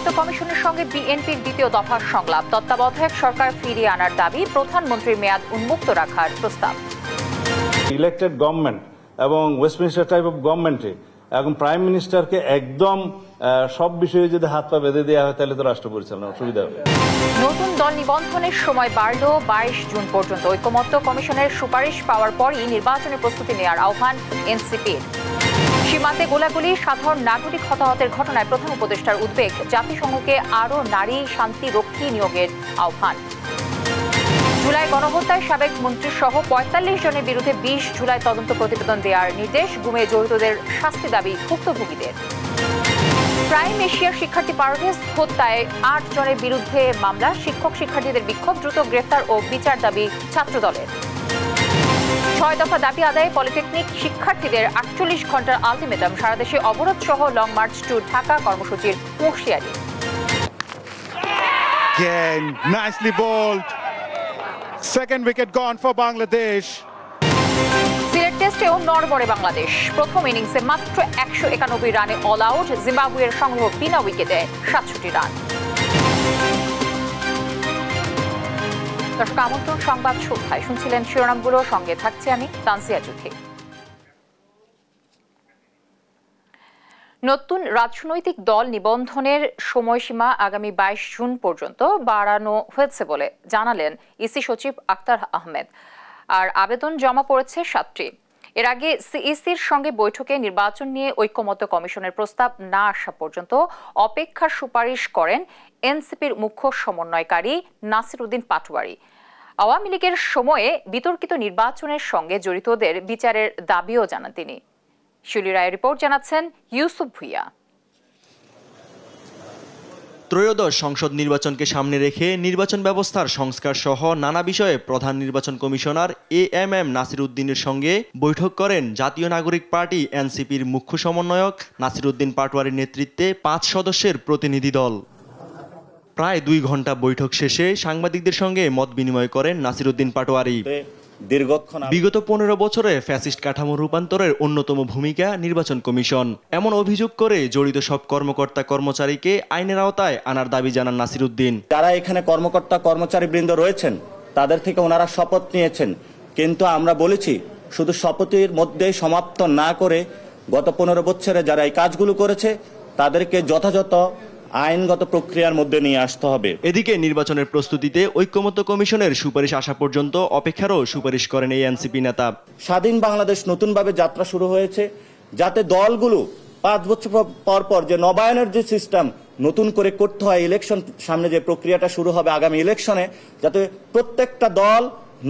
ঐকমত্য কমিশনের সঙ্গে বিএনপির দ্বিতীয় দফার সংলাপ। তত্ত্বাবধায়ক সরকার ফিরিয়ে আনার দাবি, প্রধানমন্ত্রীর মেয়াদ উন্মুক্ত রাখার প্রস্তাব। ইলেক্টেড গভর্নমেন্ট এবং ওয়েস্টমিনিস্টার টাইপ অফ গভর্নমেন্টে এখন প্রাইম মিনিস্টারকে একদম সব বিষয়ে যদি হাত পা বেঁধে দেওয়া হয় তাহলে তো রাষ্ট্র পরিচালনা অসুবিধা হবে। নতুন দল নিবন্ধনের সময় বাড়ল 22 জুন পর্যন্ত। ঐকমত্য কমিশনের সুপারিশ পাওয়ার পরই নির্বাচনের প্রস্তুতি নেওয়ার আহ্বান এনসিপির। সীমান্তে গোলাগুলি, সাধারণ নাগরিক হতাহতের ঘটনায় প্রধান উপদেষ্টার উদ্বেগ। জাতিসংঘকে আরও নারী শান্তি রক্ষী নিয়োগের আহ্বান। জুলাই গণহত্যায় সাবেক মন্ত্রী সহ ৪৫ জনের বিরুদ্ধে ২০ জুলাই তদন্ত প্রতিবেদন দেওয়ার নির্দেশ। গুমে জড়িতদের শাস্তি দাবি ভুক্তভোগীদের। প্রাইম এশিয়ার শিক্ষার্থী পারভেজ হত্যায় ৮ জনের বিরুদ্ধে মামলা। শিক্ষক শিক্ষার্থীদের বিক্ষোভ, দ্রুত গ্রেফতার ও বিচার দাবি ছাত্রদলের। ৬ দফা দাবি আদায়ে পলিটেকনিক শিক্ষার্থীদের ৪৮ ঘন্টার আলটিমেটাম। সারা দেশে অবরোধ সহ লং মার্চ টু ঢাকা কর্মসূচির হুঁশিয়ারি। Nicely bowled. Second wicket gone for Bangladesh. Sylhet টেস্টেও নড়বড়ে বাংলাদেশ। প্রথম ইনিংসে মাত্র ১৯১ রানে অল আউট। জিম্বাবুয়ের সংগ্রহ বিনা উইকেটে ৬৭ রান। দর্শক, আমন্ত্রণ সংবাদ সন্ধ্যায় শুনছিলেন শিরোনামগুলো, সঙ্গে থাকছি আমি তানসিয়া চৌধুরী। নতুন রাজনৈতিক দল নিবন্ধনের সময়সীমা আগামী ২২ জুন পর্যন্ত বাড়ানো হয়েছে বলে জানালেন ইসি সচিব আক্তার আহমেদ। আর আবেদন জমা পড়েছে ৭টি। এর আগে সিইসির সঙ্গে বৈঠকে নির্বাচন নিয়ে ঐকমত্য কমিশনের প্রস্তাব না আসা পর্যন্ত অপেক্ষার সুপারিশ করেন এনসিপির মুখ্য সমন্বয়কারী নাসির উদ্দিন পাটোয়ারি। আওয়ামী লীগের সময়ে বিতর্কিত নির্বাচনের সঙ্গে জড়িতদের বিচারের দাবিও জানান তিনি। শিউলি রায়ের রিপোর্ট জানাচ্ছেন ইউসুফ ভুইয়া। ত্রয়োদশ সংসদ নির্বাচনকে সামনে রেখে নির্বাচন ব্যবস্থার সংস্কার সহ নানা বিষয়ে প্রধান নির্বাচন কমিশনার এএমএম নাসির উদ্দিনের সঙ্গে বৈঠক করেন জাতীয় নাগরিক পার্টি এনসিপির মুখ্য সমন্বয়ক নাসির উদ্দিন পাটোয়ারির নেতৃত্বে ৫ সদস্যের প্রতিনিধি দল। প্রায় ২ ঘন্টা বৈঠক শেষে সাংবাদিকদের সঙ্গে মত বিনিময় করেন নাসির উদ্দিন পাটোয়ারি। বিগত ১৫ বছরে ফ্যাসিস্ট কাঠামো রূপান্তরের অন্যতম ভূমিকা নির্বাচন কমিশন, এমন অভিযোগ করে জড়িত সব কর্মকর্তা কর্মচারীকে আইনের আওতায় আনার দাবি জানান নাসির উদ্দিন। যারা এখানে কর্মকর্তা কর্মচারীবৃন্দ রয়েছেন তাদের থেকে ওনারা শপথ নিয়েছেন, কিন্তু আমরা বলেছি শুধু শপথের মধ্যেই সমাপ্ত না করে গত ১৫ বছরে যারা এই কাজগুলো করেছে তাদেরকে যথাযথ আইনগত প্রক্রিয়ার মধ্যে নিয়ে আসতে হবে। এদিকে নির্বাচনের প্রস্তুতিতে ঐকমত্য কমিশনের সুপারিশ আসা পর্যন্ত অপেক্ষারও সুপারিশ করেন এই এনসিপি নেতা। স্বাধীন বাংলাদেশ নতুনভাবে যাত্রা শুরু হয়েছে, যাতে দলগুলো ৫ বছর পর পর যে নবায়নের যে সিস্টেম নতুন করে করতে হয়, ইলেকশন সামনে যে প্রক্রিয়াটা শুরু হবে আগামী ইলেকশনে, যাতে প্রত্যেকটা দল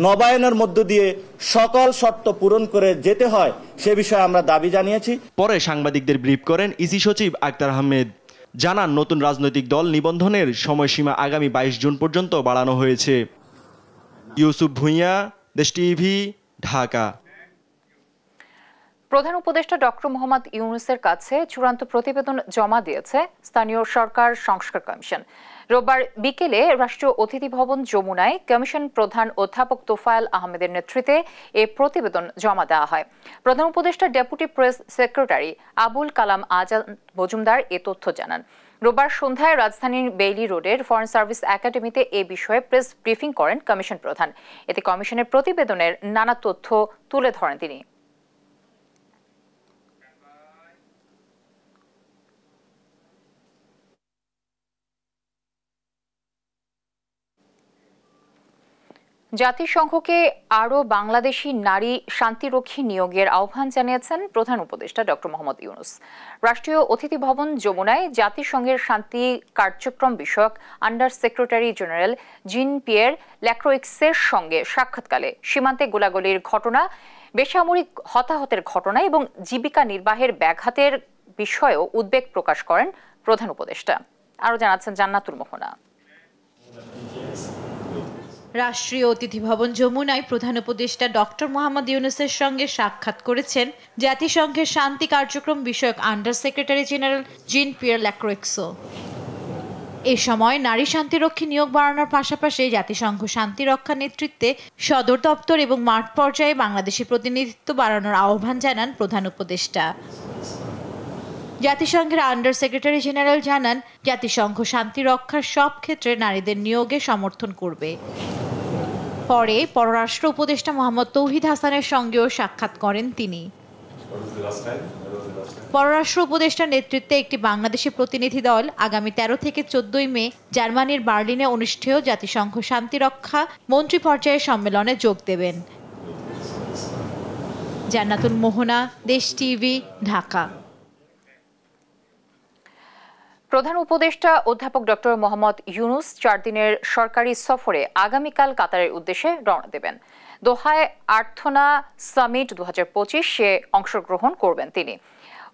নবায়নের মধ্য দিয়ে সকল শর্ত পূরণ করে যেতে হয় সে বিষয়ে আমরা দাবি জানিয়েছি। পরে সাংবাদিকদের ব্রিফ করেন ইসি সচিব আক্তার আহমেদ। জানান নতুন রাজনৈতিক দল নিবন্ধনের সময়সীমা আগামী ২২ জুন পর্যন্ত বাড়ানো হয়েছে। ইউসুফ ভুইয়া, দেশ টিভি, ঢাকা। প্রধান উপদেষ্টা ডক্টর মোহাম্মদ ইউনূসের কাছে চূড়ান্ত প্রতিবেদন জমা দিয়েছে স্থানীয় সরকার সংস্কার কমিশন। রোববার বিকেলে রাষ্ট্রীয় অতিথি ভবন যমুনায় কমিশন প্রধান অধ্যাপক তোফায়েল আহমেদের নেতৃত্বে এ প্রতিবেদন জমা দেওয়া হয়। প্রধান উপদেষ্টার deputy press secretary Abul Kalam Azad Majumdar এ তথ্য জানান। রোববার সন্ধ্যায় রাজধানীর বেইলি রোডের ফরেন সার্ভিস একাডেমিতে এ বিষয়ে প্রেস ব্রিফিং করেন কমিশন প্রধান। এতে কমিশনের প্রতিবেদনের নানা তথ্য তুলে ধরেন তিনি। জাতিসংঘকে আরও বাংলাদেশি নারী শান্তিরক্ষী নিয়োগের আহ্বান জানিয়েছেন প্রধান উপদেষ্টা ডক্টর মোহাম্মদ ইউনূস। রাষ্ট্রীয় অতিথি ভবন যমুনায় জাতিসংঘের শান্তি কার্যক্রম বিষয়ক আন্ডার সেক্রেটারি জেনারেল জিন পিয়ের ল্যাক্রোইক্সের সঙ্গে সাক্ষাৎকালে সীমান্তে গোলাগুলির ঘটনা, বেসামরিক হতাহতের ঘটনা এবং জীবিকা নির্বাহের ব্যাঘাতের বিষয়েও উদ্বেগ প্রকাশ করেন প্রধান উপদেষ্টা। আরও জানাচ্ছেন জান্নাতুল মোহনা। রাষ্ট্রীয় অতিথি ভবন যমুনায় প্রধান উপদেষ্টা ডক্টর মোহাম্মদ ইউনূসের সঙ্গে সাক্ষাৎ করেছেন জাতিসংঘের শান্তি কার্যক্রম বিষয়ক আন্ডার সেক্রেটারি জেনারেল জিন পিয়ের ল্যাক্রোইক্সো। এ সময় নারী শান্তিরক্ষী নিয়োগ বাড়ানোর পাশাপাশি জাতিসংঘ শান্তিরক্ষা নেতৃত্বে সদর দপ্তর এবং মাঠ পর্যায়ে বাংলাদেশি প্রতিনিধিত্ব বাড়ানোর আহ্বান জানান প্রধান উপদেষ্টা। জাতিসংঘের আন্ডার সেক্রেটারি জেনারেল জানান, জাতিসংঘ শান্তি রক্ষার সব ক্ষেত্রে নারীদের নিয়োগে সমর্থন করবে। পরে পররাষ্ট্র উপদেষ্টা মোহাম্মদ তৌহিদ হাসানের সঙ্গেও সাক্ষাৎ করেন তিনি। পররাষ্ট্র উপদেষ্টার নেতৃত্বে একটি বাংলাদেশি প্রতিনিধি দল আগামী 13 থেকে 14 মে জার্মানির বার্লিনে অনুষ্ঠেয় জাতিসংঘ শান্তিরক্ষা মন্ত্রী পর্যায়ের সম্মেলনে যোগ দেবেন। জান্নাতুল মোহনা, দেশ টিভি, ঢাকা। প্রধান উপদেষ্টা অধ্যাপক ডক্টর মোহাম্মদ ইউনুস 4 দিনের সরকারি সফরে আগামীকাল কাতারের উদ্দেশ্যে রওনা দেবেন। দোহায় আর্থনা সামিট 2025-এ অংশগ্রহণ করবেন তিনি।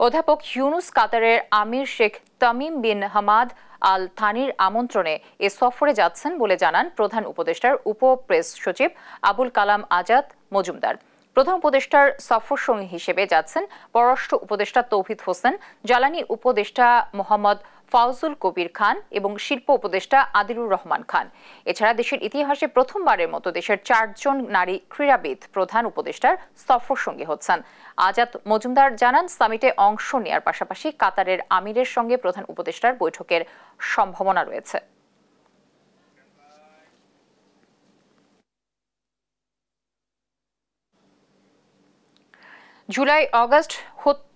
অধ্যাপক ইউনুস কাতারের আমির Sheikh Tamim bin Hamad Al থানির আমন্ত্রণে এ সফরে যাচ্ছেন বলে জানান প্রধান উপদেষ্টার উপ প্রেস সচিব আবুল কালাম আজাদ মজুমদার। প্রধান উপদেষ্টার সফর সঙ্গী হিসেবে যাচ্ছেন পররাষ্ট্র উপদেষ্টা তৌহিদ হোসেন, জ্বালানি উপদেষ্টা মোহাম্মদ ফাউজুল কবির খান এবং শিল্প উপদেষ্টা আদিলুর রহমান খান। এছাড়া দেশের ইতিহাসে প্রথমবারের মতো দেশের 4 জন নারী ক্রীড়াবিদ প্রধান উপদেষ্টার সফর সঙ্গী হচ্ছেন। আজাদ মজুমদার জানান, সামিটে অংশ নেওয়ার পাশাপাশি কাতারের আমিরের সঙ্গে প্রধান উপদেষ্টার বৈঠকের সম্ভাবনা রয়েছে। জুলাই আগস্ট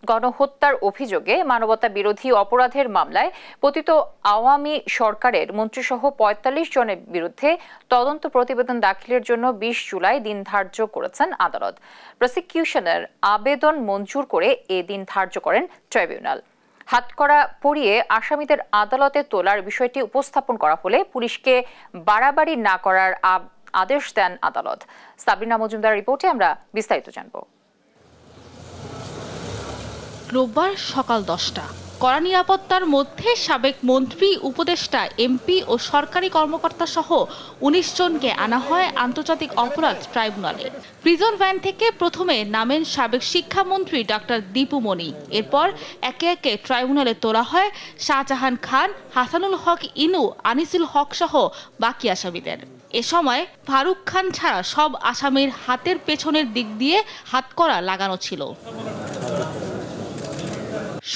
গণহত্যার অভিযোগে মানবতা বিরোধী অপরাধের মামলায় পতিত আওয়ামী সরকারের মন্ত্রীসহ ৪৫ জনের বিরুদ্ধে তদন্ত প্রতিবেদন দাখিলের জন্য ২০ জুলাই দিন ধার্য করেছেন আদালত। প্রসিকিউশনের আবেদন মঞ্জুর করে এ দিন ধার্য করেন ট্রাইব্যুনাল। হাতকড়া পরিয়ে আসামিদের আদালতে তোলার বিষয়টি উপস্থাপন করা হলে পুলিশকে বাড়াবাড়ি না করার আদেশ দেন আদালত। সাবরিনা মজুমদার রিপোর্টে আমরা বিস্তারিত জানব। রোববার সকাল 10টা, কড়া নিরাপত্তার মধ্যে সাবেক মন্ত্রী, উপদেষ্টা, এমপি ও সরকারি কর্মকর্তা সহ ১৯ জনকে আনা হয় আন্তর্জাতিক অপরাধ ট্রাইব্যুনালে। প্রিজন ভ্যান থেকে প্রথমে নামেন সাবেক শিক্ষামন্ত্রী ডক্টর দীপু মনি। এরপর একে একে ট্রাইব্যুনালে তোলা হয় শাহজাহান খান, হাসানুল হক ইনু, আনিসুল হক সহ বাকি আসামিদের। এ সময় ফারুক খান ছাড়া সব আসামির হাতের পেছনের দিক দিয়ে হাতকড়া লাগানো ছিল।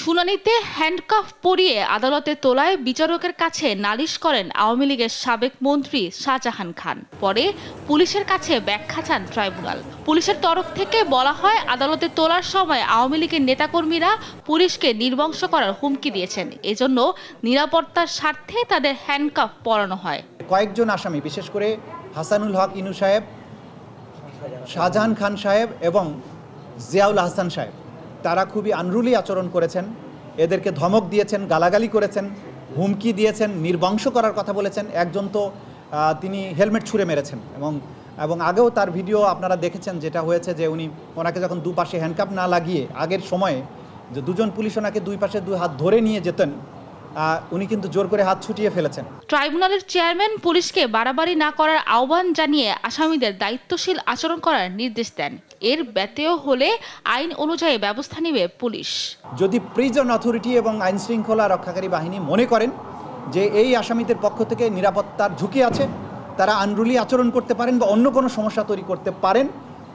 শুনানিতে হ্যান্ডকাফ পরিয়ে আদালতে তোলায় বিচারকের কাছে নালিশ করেন আওয়ামী লীগের সাবেক মন্ত্রী শাহজাহান খান। পরে পুলিশের কাছে ব্যাখ্যা চান ট্রাইব্যুনাল। পুলিশের তরফ থেকে বলা হয়, আদালতে তোলার সময় আওয়ামী লীগের নেতাকর্মীরা পুলিশকে নির্বংশ করার হুমকি দিয়েছেন, এজন্য নিরাপত্তার স্বার্থে তাদের হ্যান্ডকাফ পরানো হয়। কয়েকজন আসামি, বিশেষ করে হাসানুল হক ইনু সাহেব, শাহজাহান খান সাহেব এবং জিয়াউল হাসান সাহেব, তারা খুবই আনরুলি আচরণ করেছেন। এদেরকে ধমক দিয়েছেন, গালাগালি করেছেন, হুমকি দিয়েছেন, নির্বংশ করার কথা বলেছেন। একজন তো তিনি হেলমেট ছুঁড়ে মেরেছেন এবং আগেও তার ভিডিও আপনারা দেখেছেন, যেটা হয়েছে যে ওনাকে যখন দুপাশে হ্যান্ডকাপ না লাগিয়ে আগের সময়ে যে দুজন পুলিশ ওনাকে দুই পাশে দুই হাত ধরে নিয়ে যেতেন, উনি কিন্তু জোর করে হাত ছুটিয়ে ফেলেছেন। ট্রাইব্যুনালের চেয়ারম্যান পুলিশকে বাড়াবাড়ি না করার আহ্বান জানিয়ে আসামিদের দায়িত্বশীল আচরণ করার নির্দেশ দেন। এর ব্যত্যয় হলে আইন অনুযায়ী ব্যবস্থা নেবে পুলিশ। যদি প্রিজন অথরিটি এবং আইন শৃঙ্খলা রক্ষাকারী বাহিনী মনে করেন যে এই আসামিদের পক্ষ থেকে নিরাপত্তার ঝুঁকি আছে, তারা আনরুলি আচরণ করতে পারেন বা অন্য কোনো সমস্যা তৈরি করতে পারেন,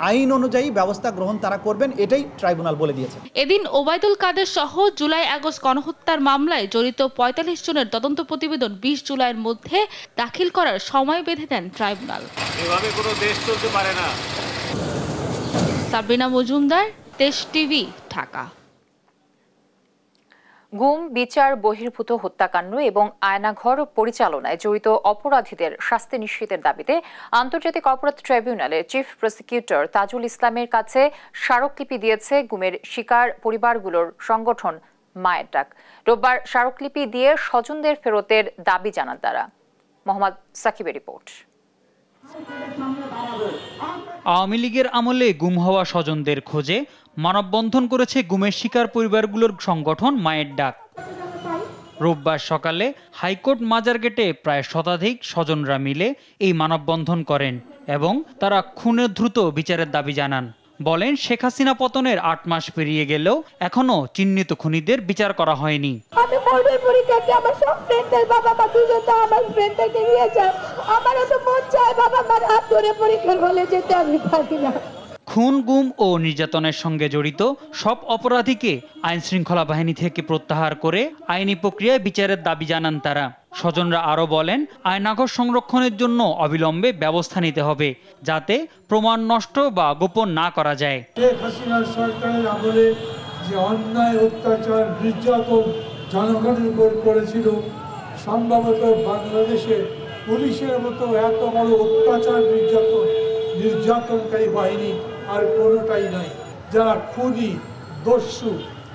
আইন অনুযায়ী ব্যবস্থা গ্রহণ তারা করবেন, এটাই ট্রাইব্যুনাল বলে দিয়েছে। এদিন ওবায়দুল কাদের সহ জুলাই আগস্ট গণহত্যার মামলায় জড়িত ৪৫ জনের তদন্ত প্রতিবেদন ২০ জুলাইয়ের মধ্যে দাখিল করার সময় বেঁধে দেন ট্রাইব্যুনাল। এভাবে কোনো দেশ চলতে পারে না। সাবরিনা মজুমদার, দেশ টিভি, ঢাকা। গুম, বিচার বহির্ভূত হত্যাকাণ্ড এবং আয়নাঘর পরিচালনায় জড়িত অপরাধীদের শাস্তি নিশ্চিতের দাবিতে আন্তর্জাতিক অপরাধ ট্রাইব্যুনালের চিফ প্রসিকিউটর তাজুল ইসলামের কাছে স্মারকলিপি দিয়েছে গুমের শিকার পরিবারগুলোর সংগঠন মায়ের ডাক। রোববার স্মারকলিপি দিয়ে স্বজনদের ফেরতের দাবি জানান তারা। মোহাম্মদ সাকিবের রিপোর্ট। আওয়ামী লীগের আমলে গুম হওয়া স্বজনদের খোঁজে মানববন্ধন করেছে গুমের শিকার পরিবারগুলোর সংগঠন মায়ের ডাক। রোববার সকালে হাইকোর্ট মাজার গেটে প্রায় শতাধিক স্বজনরা মিলে এই মানববন্ধন করেন এবং তারা খুনে দ্রুত বিচারের দাবি জানান। বলেন, শেখ হাসিনা পতনের ৮ মাস পেরিয়ে গেলেও এখনো চিহ্নিত খুনিদের বিচার করা হয়নি। আমি বোর্ডের পরীক্ষাতে আমার সব ফ্রেন্ডদের বাবা মা দুজনটা আমার ফ্রেন্ডদেরকে নিয়ে যায়। আমারও তো মন চায় বাবা মার হাত ধরে পরীক্ষার হলে যেতে, আমি পারি না। খুন, গুম ও নির্যাতনের সঙ্গে জড়িত সব অপরাধীকে আইন শৃঙ্খলা বাহিনী থেকে প্রত্যাহার করে আইনি প্রক্রিয়ায় বিচারের দাবি জানান তারা। স্বজনরা আরও বলেন, আয়নাঘর সংরক্ষণের জন্য অবিলম্বে ব্যবস্থা নিতে হবে, যাতে প্রমাণ নষ্ট বা গোপন না করা যায়। শেখ হাসিনার সরকারের আমলে যে অন্যায়, অত্যাচার, নির্যাতন জনগণের উপর করেছিল, সম্ভবত বাংলাদেশে পুলিশের মতো এত বড় অত্যাচার, নির্যাতনকারী বাহিনী আর কোনোটাই নাই। যারা খুনি, দস্যু,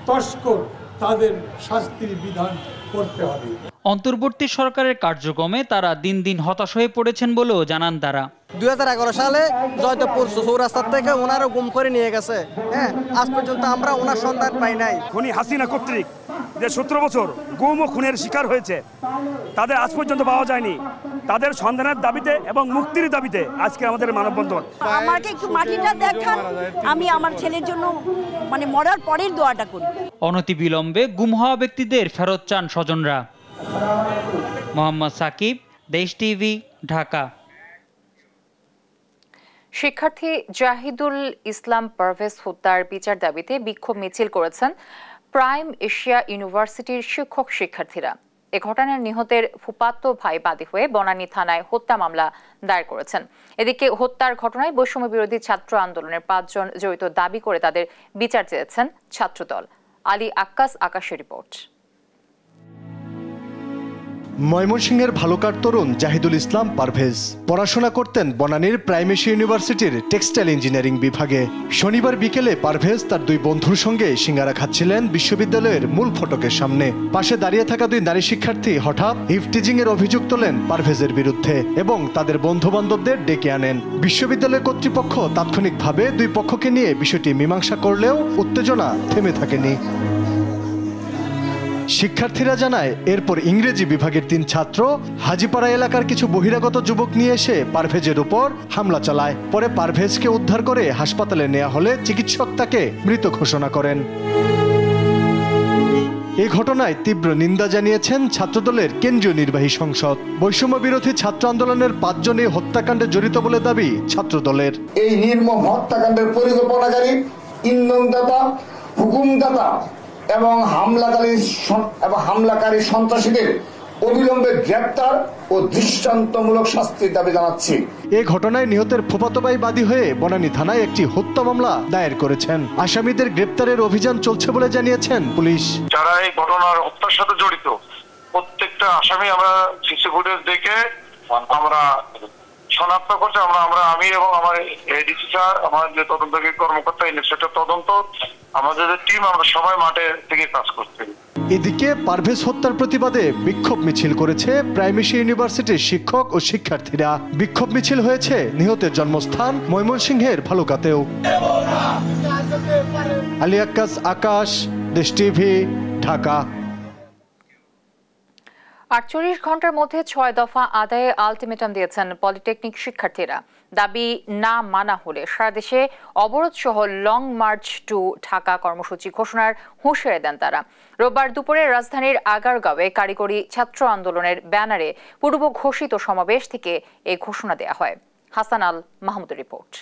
তস্কর, তাদের শাস্তির বিধান করতে হবে। অন্তর্বর্তী সরকারের কার্যক্রমে তারা দিন দিন হতাশ হয়ে পড়েছেন বলেও জানান তারা। 2011 সালে জয়দেবপুর চৌরাস্তা থেকে ওনারও গুম করে নিয়ে গেছে। আজ পর্যন্ত আমরা ওনার সন্ধান পাই নাই। খুনি হাসিনা কর্তৃক যে 17 বছর গুম ও খুনের শিকার হয়েছে, তাদের আজ পর্যন্ত পাওয়া যায়নি। তাদের সন্ধানের দাবিতে এবং মুক্তির দাবিতে আজকে আমাদের মানববন্ধন। আমাকে একটু মাটিটা দেখান, আমি আমার ছেলের জন্য মানে মরার পরের দোয়াটা করি। অনতিবিলম্বে গুম হওয়া ব্যক্তিদের ফেরত চান স্বজনরা। মোহাম্মদ সাকিব, দেশ টিভি, ঢাকা। শিক্ষার্থী জাহিদুল ইসলাম পারভেজ হত্যার বিচার দাবিতে বিক্ষোভ মিছিল করেছেন প্রাইম এশিয়া ইউনিভার্সিটির শিক্ষক শিক্ষার্থীরা। এ ঘটনায় নিহতের ফুফাতো ভাই বাদী হয়ে বনানী থানায় হত্যা মামলা দায়ের করেছেন। এদিকে হত্যার ঘটনায় বৈষম্য বিরোধী ছাত্র আন্দোলনের 5 জন জড়িত দাবি করে তাদের বিচার চেয়েছেন ছাত্রদল। আলী আক্কাস আকাশের রিপোর্ট। ময়মনসিংহের ভালুকার তরুণ জাহিদুল ইসলাম পারভেজ পড়াশোনা করতেন বনানীর প্রাইম এশিয়া ইউনিভার্সিটির টেক্সটাইল ইঞ্জিনিয়ারিং বিভাগে। শনিবার বিকেলে পারভেজ তার 2 বন্ধুর সঙ্গে সিঙ্গারা খাচ্ছিলেন বিশ্ববিদ্যালয়ের মূল ফটকের সামনে। পাশে দাঁড়িয়ে থাকা 2 নারী শিক্ষার্থী হঠাৎ ইভটিজিং এর অভিযোগ তোলেন পারভেজের বিরুদ্ধে এবং তাদের বন্ধু বান্ধবদের ডেকে আনেন। বিশ্ববিদ্যালয় কর্তৃপক্ষ তাৎক্ষণিকভাবে 2 পক্ষকে নিয়ে বিষয়টি মীমাংসা করলেও উত্তেজনা থেমে থাকেনি। শিক্ষার্থীরা জানায়, এরপর ইংরেজি বিভাগের 3 ছাত্র হাজিপাড়া এলাকার কিছু বহিরাগত যুবক নিয়ে এসে পারভেজের উপর হামলা চালায়। পরে পারভেজকে উদ্ধার করে হাসপাতালে নেওয়া হলে চিকিৎসক তাকে মৃত ঘোষণা করেন। এই ঘটনায় তীব্র নিন্দা জানিয়েছেন ছাত্রদলের কেন্দ্রীয় নির্বাহী সংসদ। বৈষম্য বিরোধী ছাত্র আন্দোলনের 5 জন এই হত্যাকাণ্ডে জড়িত বলে দাবি ছাত্রদলের। এই নির্মম হত্যাকাণ্ডের পরিকল্পনাকারী, ইন্ধনদাতা, হুকুমদাতা এবং হামলাকারী সন্ত্রাসীদের অবিলম্বে গ্রেপ্তার ও দৃষ্টান্তমূলক শাস্তির দাবি জানাচ্ছি। এই ঘটনায় নিহতের ফুফাতো ভাই বাদী হয়ে বনানী থানায় একটি হত্যা মামলা দায়ের করেছেন। আসামিদের গ্রেপ্তারের অভিযান চলছে বলে জানিয়েছেন পুলিশ। যারা এই ঘটনার হত্যার সাথে জড়িত প্রত্যেকটা আসামি আমরা সিসি ফুটেজ দেখে আমরা শনাক্ত করছি। আমি এবং আমার এডিসি স্যার, আমার যে তদন্তকারী কর্মকর্তা, ইন্সপেক্টর তদন্ত, আমাদের টিম, আমরা সবাই মাঠে থেকে কাজ করছি। এদিকে পারভেজ হত্যার প্রতিবাদে বিক্ষোভ মিছিল করেছে প্রাইম এশিয়া ইউনিভার্সিটির শিক্ষক ও শিক্ষার্থীরা। বিক্ষোভ মিছিল হয়েছে নিহতের জন্মস্থান ময়মনসিংহের ভালুকাতেও। আলী আক্কাস আকাশ, দেশ টিভি, ঢাকা। 48 ঘন্টার মধ্যে 6 দফা আদায়ে আলটিমেটাম দিয়েছেন পলিটেকনিক শিক্ষার্থীরা। দাবি না মানা হলে সারা দেশে অবরোধ সহ লং মার্চ টু ঢাকা কর্মসূচি ঘোষণার হুঁশিয়ারি দেন তারা। রোববার দুপুরে রাজধানীর আগারগাঁওয়ে কারিগরি ছাত্র আন্দোলনের ব্যানারে পূর্ব ঘোষিত সমাবেশ থেকে এই ঘোষণা দেওয়া হয়। হাসান আল মাহমুদের রিপোর্ট।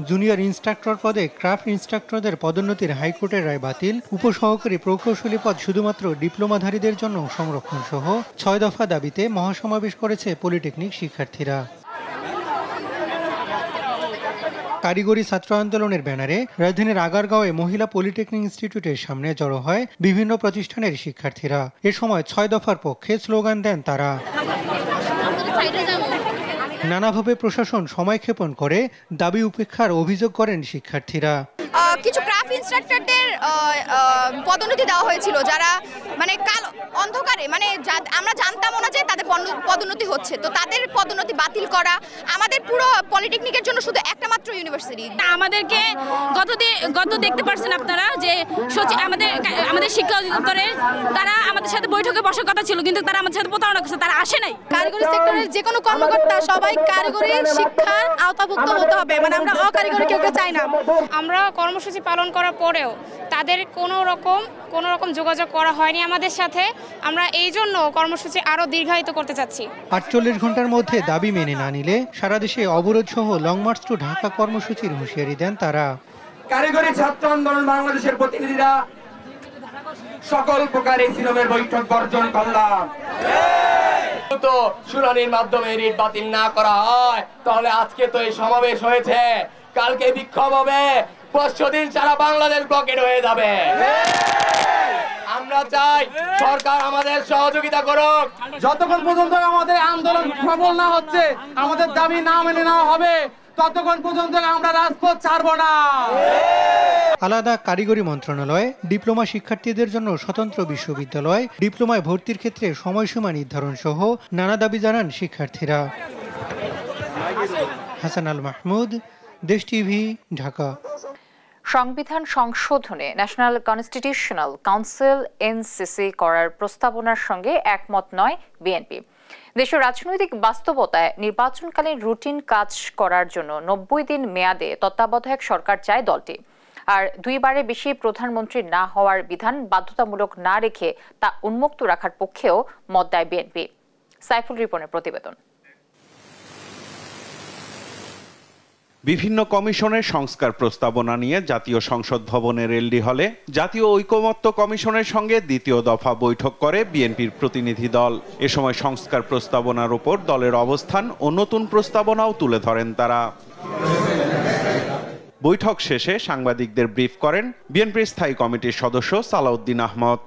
জুনিয়র ইনস্ট্রাক্টর পদে ক্রাফট ইনস্ট্রাক্টরদের পদোন্নতির হাইকোর্টের রায় বাতিল, উপসহকারী প্রকৌশলী পদ শুধুমাত্র ডিপ্লোমাধারীদের জন্য সংরক্ষণ সহ 6 দফা দাবিতে মহাসমাবেশ করেছে পলিটেকনিক শিক্ষার্থীরা। কারিগরি ছাত্র আন্দোলনের ব্যানারে রাজধানীর আগারগাঁওয়ে মহিলা পলিটেকনিক ইনস্টিটিউটের সামনে জড়ো হয় বিভিন্ন প্রতিষ্ঠানের শিক্ষার্থীরা। এ সময় 6 দফার পক্ষে স্লোগান দেন তারা। নানাভাবে প্রশাসন সময়ক্ষেপণ করে দাবি উপেক্ষার অভিযোগ করেন শিক্ষার্থীরা। কিছু ক্রাফট ইনস্ট্রাক্টরদের পদোন্নতি দেওয়া হয়েছিল, যারা মানে কাল অন্ধকারে মানে আমরা জানতামও না যে তাদের পদোন্নতি হচ্ছে, তো তাদের পদোন্নতি বাতিল করা। আমাদের পুরো পলিটেকনিকের জন্য শুধু একটা মাত্র ইউনিভার্সিটি। আমাদেরকে গত দেখতে পাচ্ছেন আপনারা যে আমাদের শিক্ষা অধিদপ্তরের তারা আমাদের সাথে বৈঠকে বসার কথা ছিল, কিন্তু তারা আমাদের সাথে প্রতারণা করছে, তারা আসে নাই। কারিগরি সেক্টরের যে কোনো কর্মকর্তা সবাই কারিগরি শিক্ষার আওতাভুক্ত হতে হবে, মানে আমরা অকারিগরি কেউ চাই না। আমরা কর্মসূচি পালন করার পরেও তাদের কোনো রকম যোগাযোগ করা হয়নি আমাদের সাথে। আমরা এই জন্য কর্মসূচি আরো দীর্ঘায়িত করতে চাচ্ছি। 48 ঘন্টার মধ্যে দাবি মেনে না নিলে সারা দেশে অবরোধ সহ লং মার্চ টু ঢাকা কর্মসূচির হুঁশিয়ারি দেন তারা। কারিগরি ছাত্র আন্দোলন বাংলাদেশের প্রতিনিধিরা সকল প্রকার ইসলামের বৈঠক বর্জন করলাম। তো শুনানির মাধ্যমে রিট বাতিল না করা হয় তাহলে আজকে তো এই সমাবেশ হয়েছে, কালকে বিক্ষোভ হবে, পরশুদিন সারা বাংলাদেশ ব্লকেট হয়ে যাবে। আমরা চাই সরকার আমাদের সহযোগিতা করুক। যতক্ষণ পর্যন্ত আমাদের আন্দোলন সফল না হচ্ছে, আমাদের দাবি না মেনে নেওয়া হবে, ততক্ষণ পর্যন্ত আমরা রাজপথ ছাড়ব না। আলাদা কারিগরি মন্ত্রণালয়, ডিপ্লোমা শিক্ষার্থীদের জন্য স্বতন্ত্র বিশ্ববিদ্যালয়, ডিপ্লোমায় ভর্তির ক্ষেত্রে সময়সীমা নির্ধারণ সহ নানা দাবি জানান শিক্ষার্থীরা। হাসান আল মাহমুদ, দেশ টিভি, ঢাকা। সংবিধান সংশোধনে ন্যাশনাল কনস্টিটিউশনাল কাউন্সিল এনসিসি করার প্রস্তাবনার সঙ্গে একমত নয় বিএনপি। দেশের রাজনৈতিক বাস্তবতায় নির্বাচনকালীন রুটিন কাজ করার জন্য 90 দিন মেয়াদে তত্ত্বাবধায়ক সরকার চায় দলটি। আর 2 বারের বেশি প্রধানমন্ত্রী না হওয়ার বিধান বাধ্যতামূলক না রেখে তা উন্মুক্ত রাখার পক্ষেও মত দেয় বিএনপি। সাইফুল রিপনের প্রতিবেদন। বিভিন্ন কমিশনের সংস্কার প্রস্তাবনা নিয়ে জাতীয় সংসদ ভবনের এলডি হলে জাতীয় ঐকমত্য কমিশনের সঙ্গে দ্বিতীয় দফা বৈঠক করে বিএনপির প্রতিনিধি দল। এ সময় সংস্কার প্রস্তাবনার উপর দলের অবস্থান ও নতুন প্রস্তাবনাও তুলে ধরেন তারা। বৈঠক শেষে সাংবাদিকদের ব্রিফ করেন বিএনপির স্থায়ী কমিটির সদস্য সালাউদ্দিন আহমদ।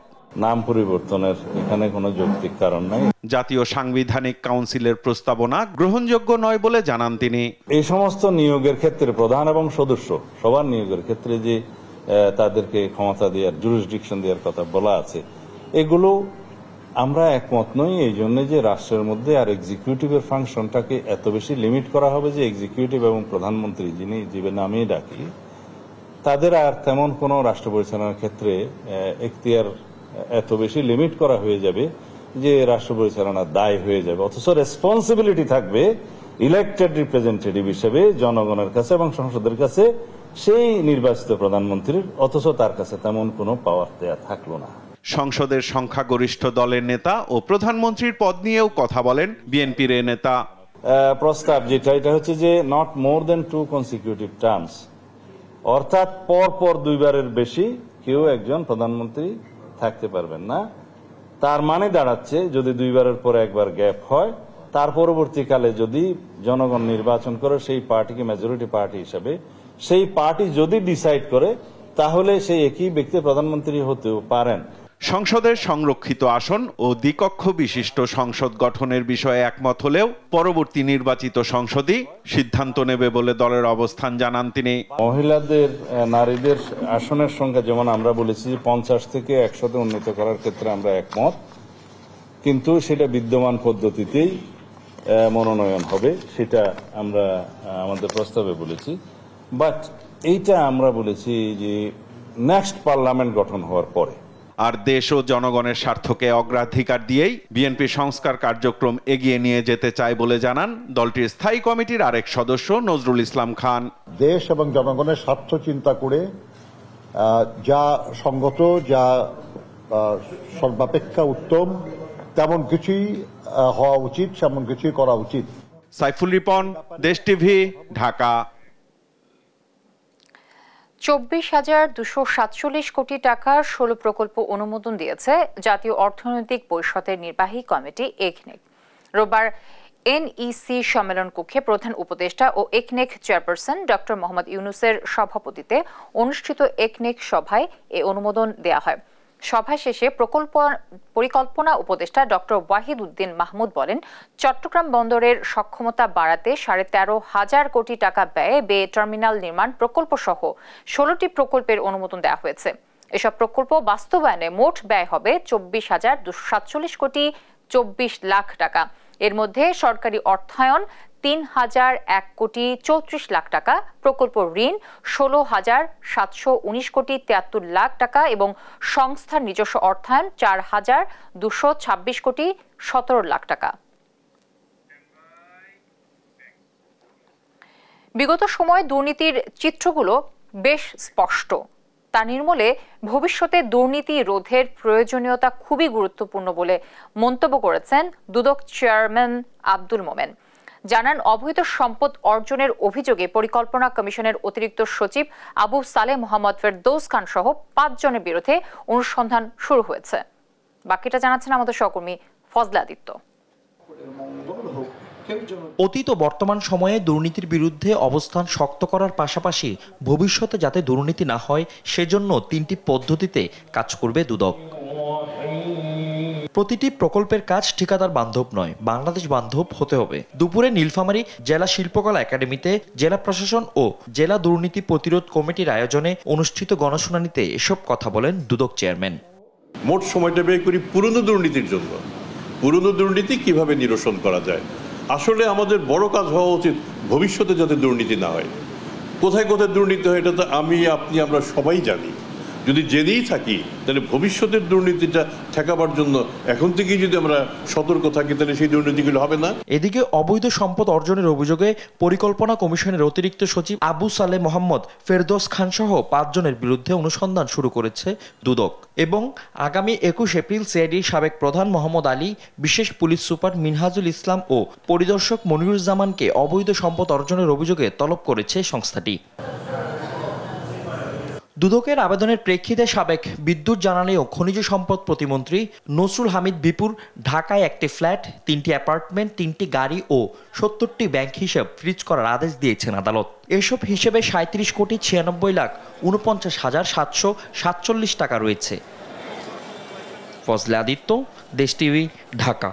নাম পরিবর্তনের এখানে কোনো যৌক্তিক কারণ নাই। জাতীয় সাংবিধানিক কাউন্সিলের প্রস্তাবনা গ্রহণযোগ্য নয় বলে জানান তিনি। এই সমস্ত নিয়োগের ক্ষেত্রে প্রধান এবং সদস্য সবার নিয়োগের ক্ষেত্রে যে তাদেরকে ক্ষমতা দেওয়ার, জুরিসডিকশন দেওয়ার কথা বলা আছে, এগুলো আমরা একমত নই। এই জন্য যে রাষ্ট্রের মধ্যে আর এক্সিকিউটিভের ফাংশনটাকে এত বেশি লিমিট করা হবে যে এক্সিকিউটিভ এবং প্রধানমন্ত্রী যিনি যে নামে ডাকি তাদের আর তেমন কোনো রাষ্ট্র পরিচালনার ক্ষেত্রে এখতিয়ার এত বেশি লিমিট করা হয়ে যাবে যে রাষ্ট্র পরিচালনার দায় হয়ে যাবে। অথচ রেসপন্সিবিলিটি থাকবে ইলেক্টেড রিপ্রেজেন্টেটিভ হিসেবে জনগণের কাছে এবং সংসদের কাছে সেই নির্বাচিত প্রধানমন্ত্রীর, অথচ তার কাছে তেমন কোনো পাওয়ার দেয়া থাকলো না। সংসদের সংখ্যাগরিষ্ঠ দলের নেতা ও প্রধানমন্ত্রীর পদ নিয়েও কথা বলেন বিএনপির এ নেতা। প্রস্তাব যেটা, এটা হচ্ছে যে not more than 2 consecutive terms, অর্থাৎ পর 2 বারের বেশি কেউ একজন প্রধানমন্ত্রী থাকতে পারবেন না। তার মানে দাঁড়াচ্ছে যদি 2 বারের পরে একবার গ্যাপ হয়, তার পরবর্তীকালে যদি জনগণ নির্বাচন করে সেই পার্টিকে মেজরিটি পার্টি হিসেবে, সেই পার্টি যদি ডিসাইড করে তাহলে সেই একই ব্যক্তি প্রধানমন্ত্রী হতেও পারেন। সংসদের সংরক্ষিত আসন ও দ্বিকক্ষ বিশিষ্ট সংসদ গঠনের বিষয়ে একমত হলেও পরবর্তী নির্বাচিত সংসদই সিদ্ধান্ত নেবে বলে দলের অবস্থান জানান তিনি। মহিলাদের, নারীদের আসনের সংখ্যা যেমন আমরা বলেছি 50 থেকে 100-তে উন্নীত করার ক্ষেত্রে আমরা একমত, কিন্তু সেটা বিদ্যমান পদ্ধতিতেই মনোনয়ন হবে, সেটা আমরা আমাদের প্রস্তাবে বলেছি। বাট এইটা আমরা বলেছি যে নেক্সট পার্লামেন্ট গঠন হওয়ার পরে। আর দেশ ও জনগণের স্বার্থকে অগ্রাধিকার দিয়েই বিএনপি সংস্কার কার্যক্রম এগিয়ে নিয়ে যেতে চায় বলে জানান দলটির স্থায়ী কমিটির আরেক সদস্য নজরুল ইসলাম খান। দেশ এবং জনগণের স্বার্থ চিন্তা করে যা সঙ্গত, যা সর্বাপেক্ষা উত্তম, তেমন কিছুই হওয়া উচিত, সেমন কিছুই করা উচিত। সাইফুল রিপন, দেশ টিভি, ঢাকা। 24,247 কোটি টাকার 16 প্রকল্প অনুমোদন দিয়েছে জাতীয় অর্থনৈতিক পরিষদের নির্বাহী কমিটি একনেক। রোববার এনইসি সম্মেলন কক্ষে প্রধান উপদেষ্টা ও একনেক চেয়ারপারসন ডক্টর মোহাম্মদ ইউনূসের সভাপতিত্বে অনুষ্ঠিত একনেক সভায় এ অনুমোদন দেয়া হয়। সভা শেষে পরিকল্পনা উপদেষ্টা ডক্টর ওয়াহিদ উদ্দিন মাহমুদ বলেন, চট্টগ্রাম বন্দরের সক্ষমতা বাড়াতে 13,500 কোটি টাকা ব্যয়ে বে টার্মিনাল নির্মাণ প্রকল্প সহ 16টি প্রকল্পের অনুমোদন দেওয়া হয়েছে। এসব প্রকল্প বাস্তবায়নে মোট ব্যয় হবে 24,247 কোটি 24 লাখ টাকা। এর মধ্যে সরকারি অর্থায়ন 3,001 কোটি 34 লাখ টাকা, প্রকল্প ঋণ 16,719 কোটি 73 লাখ টাকা এবং সংস্থার নিজস্ব অর্থায়ন 4,226 কোটি 17 লাখ টাকা। বিগত সময়ে দুর্নীতির চিত্রগুলো বেশ স্পষ্ট। তা নির্মূলে ভবিষ্যতে দুর্নীতি রোধের প্রয়োজনীয়তা খুবই গুরুত্বপূর্ণ বলে মন্তব্য করেছেন দুদক চেয়ারম্যান আব্দুল মোমেন। জানান, অবৈধ সম্পদ অর্জনের অভিযোগে পরিকল্পনা কমিশনের অতিরিক্ত সচিব আবু সালেহ মোহাম্মদ ফেরদৌস খান সহ 5 জনের বিরুদ্ধে অনুসন্ধান শুরু হয়েছে। বাকিটা জানাচ্ছেন আমাদের সহকর্মী ফজলা আদিত্য। অতীত ও বর্তমান সময়ে দুর্নীতির বিরুদ্ধে অবস্থান শক্ত করার পাশাপাশি ভবিষ্যতে যাতে দুর্নীতি না হয় সেজন্য 3টি পদ্ধতিতে কাজ করবে দুদক। প্রতিটি প্রকল্পের কাজ ঠিকাদার বান্ধব নয়, বাংলাদেশ বান্ধব হতে হবে। দুপুরে নীলফামারী জেলা শিল্পকলা একাডেমিতে জেলা প্রশাসন ও জেলা দুর্নীতি প্রতিরোধ কমিটির আয়োজনে অনুষ্ঠিত গণশুনানিতে এসব কথা বলেন দুদক চেয়ারম্যান। মোট সময়টা ব্যয় করি পুরনো দুর্নীতির জন্য। পুরনো দুর্নীতি কিভাবে নিরসন করা যায়, আসলে আমাদের বড় কাজ হওয়া উচিত ভবিষ্যতে যাতে দুর্নীতি না হয়। কোথায় কোথায় দুর্নীতি হয় এটা তো আমি আপনি আমরা সবাই জানি। যদি জেনেই থাকি তাহলে ভবিষ্যতের দুর্নীতিটা ঠেকাবার জন্য এখন থেকেই যদি আমরা সতর্ক থাকি তাহলে সেই দুর্নীতিগুলো হবে না। এদিকে অবৈধ সম্পদ অর্জনের অভিযোগে পরিকল্পনা কমিশনের অতিরিক্ত সচিব আবু সালেহ মোহাম্মদ ফেরদৌস খান সহ 5 জনের বিরুদ্ধে অনুসন্ধান শুরু করেছে দুদক এবং আগামী 21 এপ্রিল সিআইডির সাবেক প্রধান মোহাম্মদ আলী, বিশেষ পুলিশ সুপার মিনহাজুল ইসলাম ও পরিদর্শক মনিরুজ্জামানকে অবৈধ সম্পদ অর্জনের অভিযোগে তলব করেছে সংস্থাটি। দুদকের আবেদনের প্রেক্ষিতে সাবেক বিদ্যুৎ জ্বালানি ও খনিজ সম্পদ প্রতিমন্ত্রী নসরুল হামিদ বিপুর ঢাকায় একটি ফ্ল্যাট, 3টি অ্যাপার্টমেন্ট, 3টি গাড়ি ও 70টি ব্যাংক হিসাব ফ্রিজ করার আদেশ দিয়েছেন আদালত। এসব হিসেবে 37 কোটি 96 লাখ 49,747 টাকা রয়েছে। ফজলে আদিত্য, দেশ টিভি, ঢাকা।